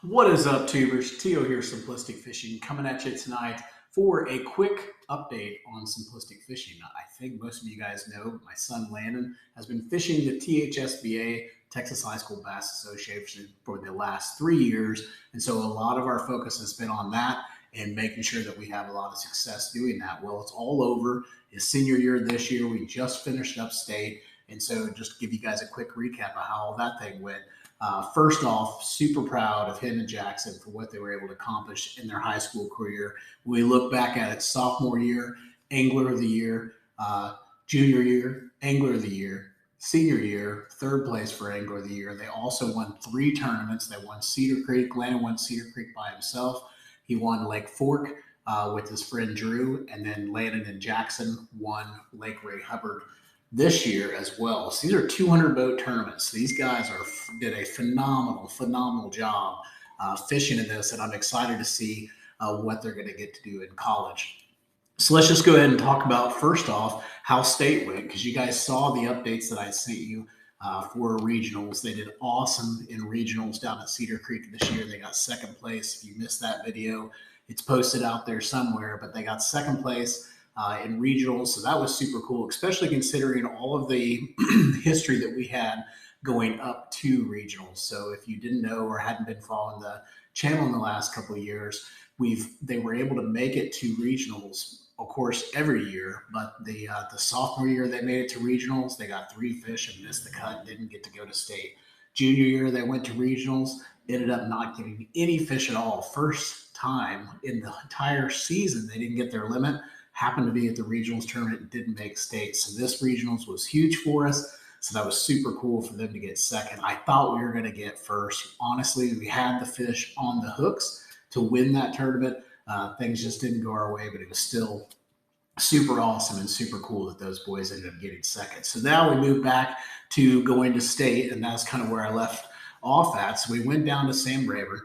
What is up, tubers? Tio here, Simplistic Fishing, coming at you tonight for a quick update on Simplistic Fishing. I think most of you guys know my son Landon has been fishing the THSBA, Texas High School Bass Association, for the last 3 years. And so a lot of our focus has been on that and making sure that we have a lot of success doing that. Well, it's all over. His senior year this year, we just finished up state. And so just to give you guys a quick recap of how that thing went. First off, super proud of him and Jackson for what they were able to accomplish in their high school career. When we look back at it, sophomore year, Angler of the Year, junior year, Angler of the Year, senior year, third place for Angler of the Year. They also won 3 tournaments. They won Cedar Creek. Landon won Cedar Creek by himself. He won Lake Fork with his friend Drew, and then Landon and Jackson won Lake Ray Hubbard this year as well. So these are 200 boat tournaments. These guys did a phenomenal job fishing in this, and I'm excited to see what they're going to get to do in college. So let's just go ahead and talk about, first off, how state went, because you guys saw the updates that I sent you for regionals. They did awesome in regionals down at Cedar Creek this year. They got second place. If you missed that video, it's posted out there somewhere, but they got second place in regionals. So that was super cool, especially considering all of the history that we had going up to regionals. So if you didn't know or hadn't been following the channel in the last couple of years, they were able to make it to regionals, of course, every year. But the sophomore year they made it to regionals, they got 3 fish and missed the cut, didn't get to go to state. Junior year they went to regionals, ended up not getting any fish at all. First time in the entire season they didn't get their limit. Happened to be at the regionals tournament and didn't make state. So this regionals was huge for us. So that was super cool for them to get second. I thought we were going to get first. Honestly, we had the fish on the hooks to win that tournament. Things just didn't go our way, but it was still super awesome and super cool that those boys ended up getting second. So now we move back to going to state, and that's kind of where I left off at. So we went down to Sam Rayburn.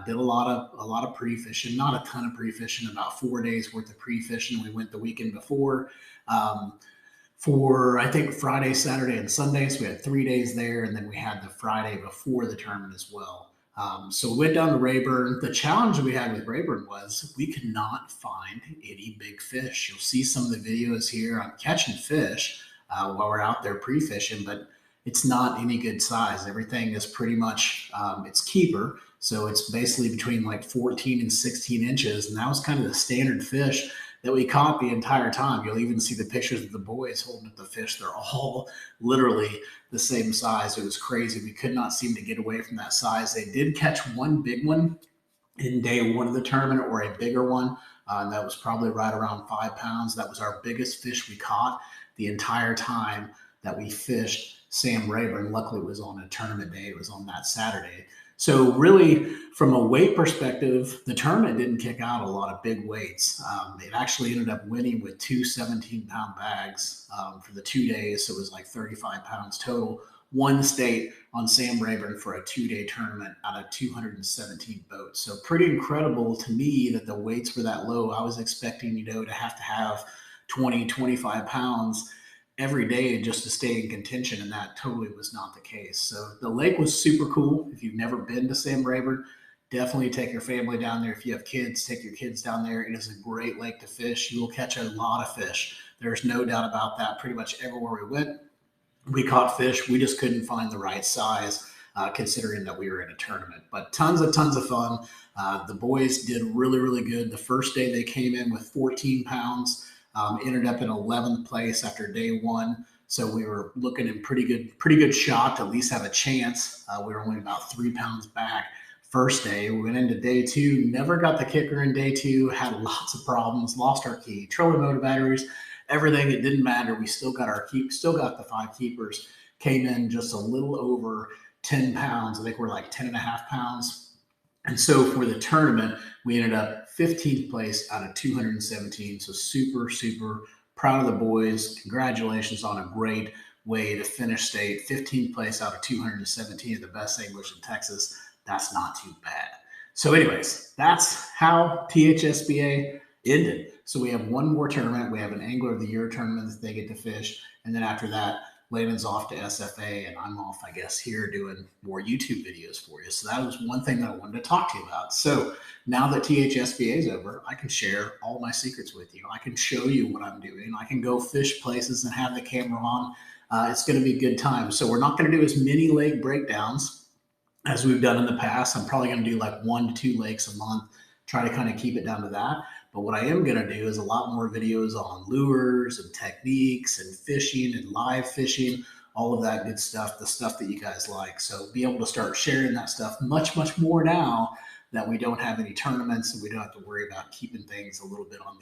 Did a lot of pre-fishing, not a ton of pre-fishing, about 4 days worth of pre-fishing. We went the weekend before for, I think, Friday, Saturday, and Sunday. So we had 3 days there, and then we had the Friday before the tournament as well. So we went down to Rayburn. The challenge we had with Rayburn was we could not find any big fish. You'll see some of the videos here on catching fish while we're out there pre-fishing, but it's not any good size. Everything is pretty much, it's keeper. So it's basically between like 14 and 16 inches. And that was kind of the standard fish that we caught the entire time. You'll even see the pictures of the boys holding up the fish. They're all literally the same size. It was crazy. We could not seem to get away from that size. They did catch one big one in day one of the tournament, or a bigger one. And that was probably right around 5 pounds. That was our biggest fish we caught the entire time that we fished Sam Rayburn. Luckily, it was on a tournament day. It was on that Saturday. So really, from a weight perspective, the tournament didn't kick out a lot of big weights. It actually ended up winning with 2 17-pound bags for the 2 days. So it was like 35 pounds total. Won state on Sam Rayburn for a 2-day tournament out of 217 boats. So pretty incredible to me that the weights were that low. I was expecting, to have 20, 25 pounds every day just to stay in contention, and that totally was not the case. So the lake was super cool. If you've never been to Sam Rayburn, definitely take your family down there. If you have kids, take your kids down there. It is a great lake to fish. You will catch a lot of fish. There's no doubt about that. Pretty much everywhere we went, we caught fish. We just couldn't find the right size, considering that we were in a tournament. But tons of fun. The boys did really good. The first day they came in with 14 pounds. Ended up in 11th place after day one. So we were looking in pretty good shot to at least have a chance. We were only about 3 pounds back first day. We went into day two, never got the kicker in day two, had lots of problems, lost our key, trolling motor batteries, everything. It didn't matter. We still got the 5 keepers, came in just a little over 10 pounds. I think we're like 10.5 pounds. And so for the tournament, we ended up 15th place out of 217. So super proud of the boys. Congratulations on a great way to finish state. 15th place out of 217 of the best anglers in Texas. That's not too bad. So anyways, that's how THSBA ended. So we have one more tournament. We have an Angler of the Year tournament that they get to fish. And then after that, Landon's off to SFA, and I'm off, I guess, here doing more YouTube videos for you. So that was one thing that I wanted to talk to you about. So now that THSBA is over, I can share all my secrets with you. I can show you what I'm doing. I can go fish places and have the camera on. It's going to be a good time. So we're not going to do as many lake breakdowns as we've done in the past. I'm probably going to do like 1 to 2 lakes a month, try to kind of keep it down to that. But what I am going to do is a lot more videos on lures and techniques and fishing and live fishing, all of that good stuff, the stuff that you guys like. So be able to start sharing that stuff much, much more now that we don't have any tournaments and we don't have to worry about keeping things a little bit on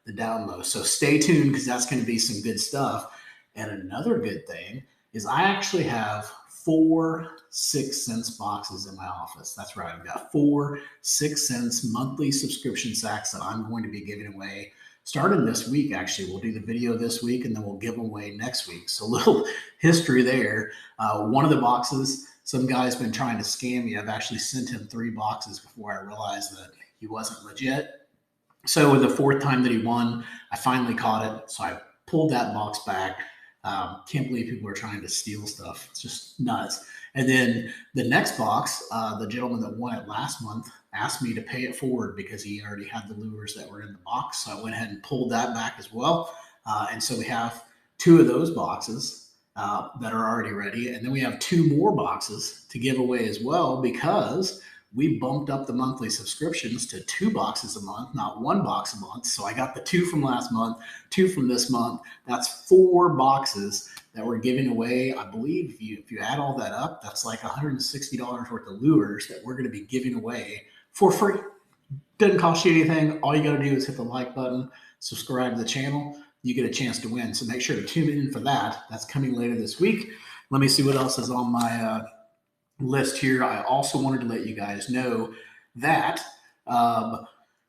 the down low. So stay tuned because that's going to be some good stuff. And another good thing is I actually have 4 6 cents boxes in my office. That's right. I've got 4 6 cents monthly subscription sacks that I'm going to be giving away starting this week. Actually, we'll do the video this week and then we'll give them away next week. So a little history there. One of the boxes, some guy's been trying to scam me. I've actually sent him 3 boxes before I realized that he wasn't legit. So with the 4th time that he won, I finally caught it. So I pulled that box back. Can't believe people are trying to steal stuff. It's just nuts. And then the next box, the gentleman that won it last month asked me to pay it forward because he already had the lures that were in the box. So I went ahead and pulled that back as well. And so we have 2 of those boxes that are already ready. And then we have 2 more boxes to give away as well because we bumped up the monthly subscriptions to 2 boxes a month, not 1 box a month. So I got the 2 from last month, 2 from this month. That's 4 boxes that we're giving away. I believe if you add all that up, that's like $160 worth of lures that we're going to be giving away for free. Doesn't cost you anything. All you got to do is hit the like button, subscribe to the channel. You get a chance to win. So make sure to tune in for that. That's coming later this week. Let me see what else is on my list here. I also wanted to let you guys know that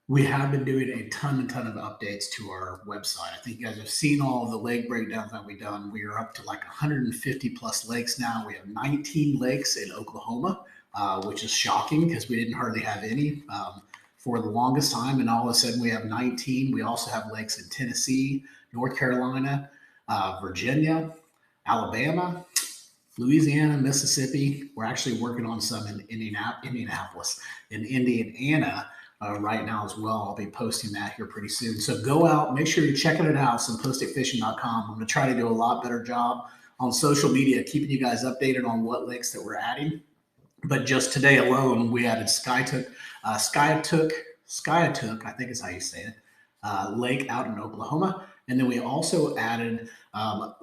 we have been doing a ton of updates to our website. I think you guys have seen all of the lake breakdowns that we've done. We are up to like 150 plus lakes now. We have 19 lakes in Oklahoma, which is shocking because we didn't hardly have any for the longest time. And all of a sudden we have 19. We also have lakes in Tennessee, North Carolina, Virginia, Alabama, Louisiana, Mississippi. We're actually working on some in Indianapolis, in Indiana right now as well. I'll be posting that here pretty soon. So go out, make sure you're checking it out, simplisticfishing.com. I'm going to try to do a lot better job on social media, keeping you guys updated on what lakes that we're adding. But just today alone, we added Skyatook, I think is how you say it, lake out in Oklahoma. And then we also added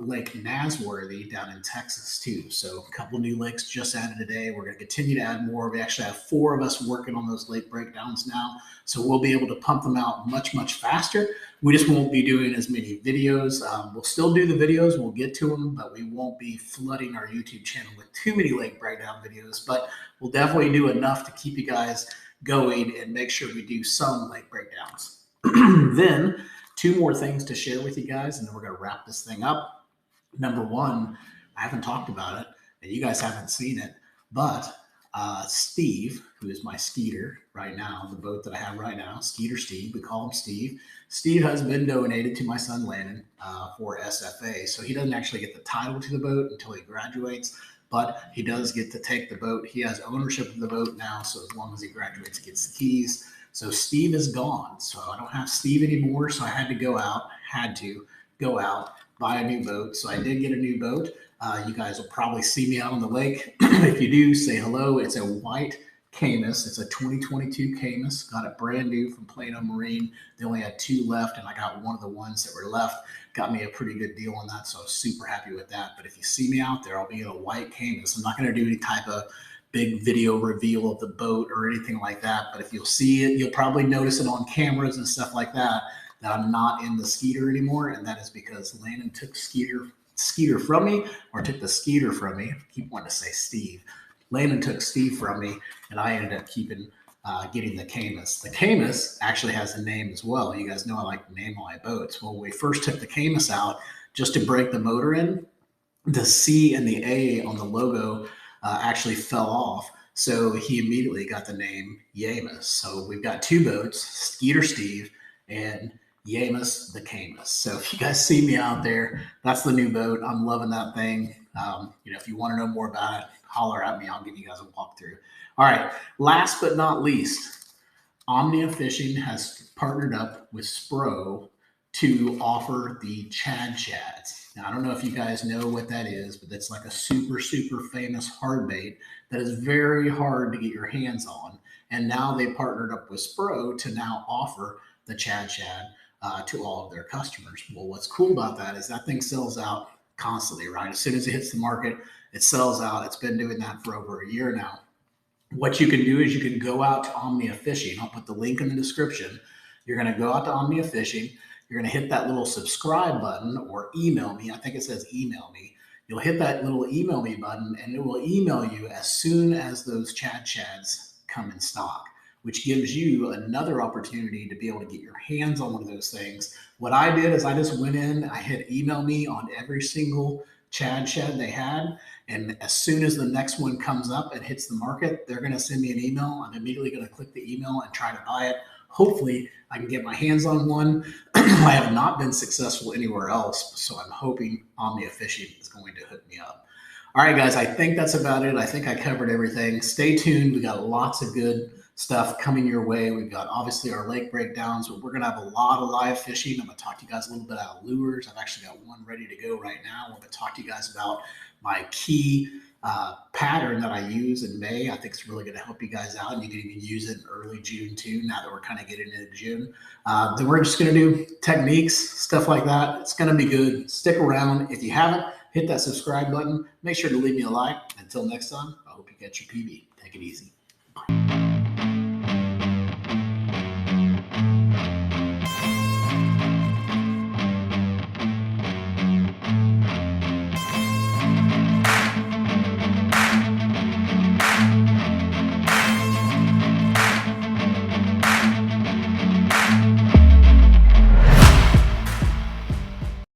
Lake Nasworthy down in Texas too. So a couple new lakes just added today. We're going to continue to add more. We actually have 4 of us working on those lake breakdowns now. So we'll be able to pump them out much faster. We just won't be doing as many videos. We'll still do the videos. We'll get to them, but we won't be flooding our YouTube channel with too many lake breakdown videos. But we'll definitely do enough to keep you guys going and make sure we do some lake breakdowns. Then 2 more things to share with you guys, and then we're going to wrap this thing up. Number 1, I haven't talked about it, and you guys haven't seen it, but Steve, who is my Skeeter right now, the boat that I have right now, Skeeter Steve, we call him Steve. Steve has been donated to my son Landon for SFA, so he doesn't actually get the title to the boat until he graduates, but he does get to take the boat. He has ownership of the boat now, so as long as he graduates, he gets the keys. So Steve is gone. So I don't have Steve anymore. So I had to go out, buy a new boat. So I did get a new boat. You guys will probably see me out on the lake. If you do, say hello. It's a white Camus. It's a 2022 Camus. Got it brand new from Plano Marine. They only had 2 left, and I got one of the ones that were left. Got me a pretty good deal on that. So I was super happy with that. But if you see me out there, I'll be in a white Camus. I'm not going to do any type of big video reveal of the boat or anything like that. But if you'll see it, you'll probably notice it on cameras and stuff like that, that I'm not in the Skeeter anymore. And that is because Landon took Skeeter from me, or took the Skeeter from me. I keep wanting to say Steve. Landon took Steve from me, and I ended up getting the Camus. The Camus actually has a name as well. You guys know I like to name all my boats. Well, we first took the Camus out just to break the motor in. The C and the A on the logo actually fell off. So he immediately got the name Yamas. So we've got 2 boats, Skeeter Steve and Yamus the Camus. So if you guys see me out there, that's the new boat. I'm loving that thing. If you want to know more about it, holler at me. I'll give you guys a walkthrough. All right. Last but not least, Omnia Fishing has partnered up with Spro to offer the ChadShads. Now, I don't know if you guys know what that is, but that's like a super, super famous hard bait that is very hard to get your hands on. And now they partnered up with Spro to now offer the ChadShad to all of their customers. Well, what's cool about that is that thing sells out constantly, right? As soon as it hits the market, it sells out. It's been doing that for over a year now. What you can do is you can go out to Omnia Fishing. I'll put the link in the description. You're going to go out to Omnia Fishing. You're going to hit that little subscribe button or email me. I think it says email me. You'll hit that little email me button and it will email you as soon as those ChadShads come in stock, which gives you another opportunity to be able to get your hands on one of those things. What I did is I just went in, I hit email me on every single ChadShad they had. And as soon as the next one comes up and hits the market, they're going to send me an email. I'm immediately going to click the email and try to buy it. Hopefully, I can get my hands on one. I have not been successful anywhere else, so I'm hoping Omnia Fishing is going to hook me up. All right, guys, I think that's about it. I think I covered everything. Stay tuned. We got lots of good stuff coming your way. We've got obviously our lake breakdowns, but we're going to have a lot of live fishing. I'm going to talk to you guys a little bit about lures. I've actually got one ready to go right now. I'm going to talk to you guys about my key pattern that I use in May. I think it's really going to help you guys out, and you can even use it in early June too, now that we're kind of getting into June. Then we're just going to do techniques, stuff like that. It's going to be good. Stick around. If you haven't, hit that subscribe button. Make sure to leave me a like. Until next time, I hope you get your PB. Take it easy.